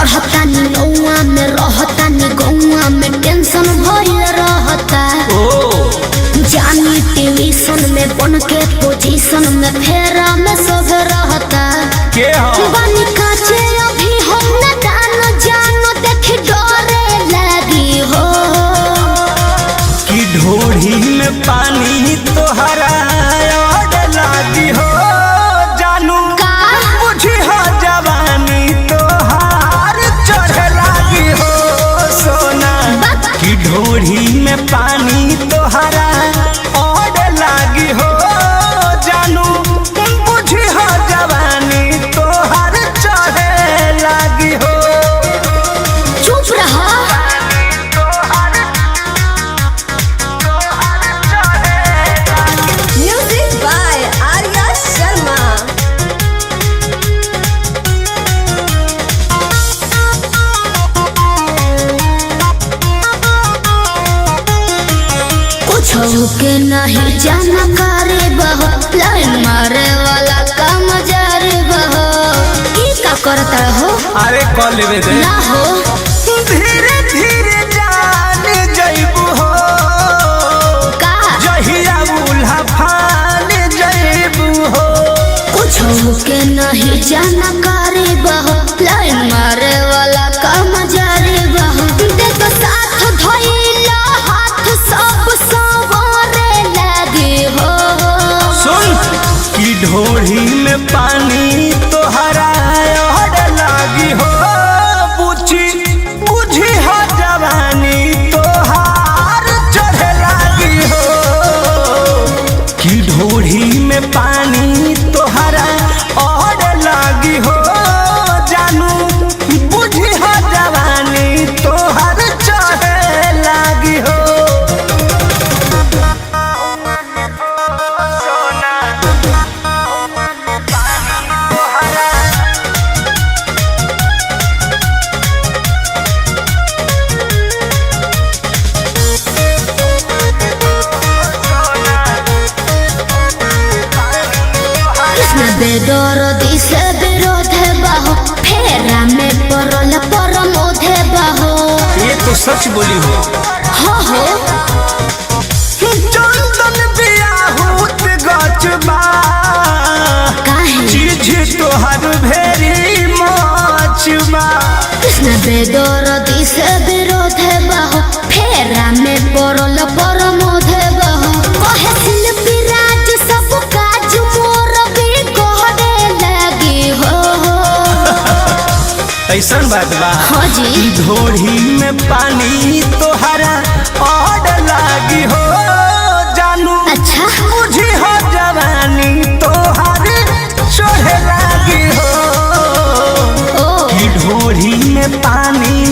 चढ़ता नी नौआ में रहता नी गौआ में टेंशन भइल रहता। जानी ट्यूशन में बन के पोजीशन में फेरा में सब रहता। बनी काचे अभी हम न जानो देख डरे लगी हो कि ढोढ़ी में पानी तोहरा लागी हो जानू बुझी हो जवानी तोहार चढ़े लागी हो सोना कि ढोढ़ी में पानी तोहरा और लागी हो जानू बुझी हो जवानी तोहार चढ़े लागी हो। चुप रहा। Music by Arya Sharma. कुछ के नहीं जानकारी बहो लाइन मारे वाला काम जारी बहो की का करता हो। अरे कॉल लेवे दे ना हो धीरे धीरे जान जइबू हो का जहिया उल्हा फान जइबू हो। कुछ के नहीं जानकारी बहो लाइन मारे वाला काम जारी बहो देख साथ धइला हाथ सब सवारे लगे हो। सुन कि ढोढ़ी में पानी तोहरा और लागी हो बुझी बुझी हो जवानी तोहार चढ़े लागी हो कि ढोढ़ी में पानी तोहरा और लागी हो जानू बुझी हो जवानी तोहार चढ़े लागी हो। कृष्ण बेदर दिशे विरोध बाहो फेरा में परल परमोधे बाहो। ये तो सच बोली हो हो चंदन बियाहूत गचबा काहे चीज तोहर भेरी मचबा। कृष्ण बेदर दिशे विरोध बाहो फेरा में परल परमोधे बाहो कहे शिल्पी राज सब काज मोर भी कहरे लगी हो। ऐसन बात बा हाँ जी ढोढ़ी में पानी तोहरा और लागी हो जानू अच्छा बुझी हो जवानी तोहर चढ़े लागी हो ओ कि ढोढ़ी में पानी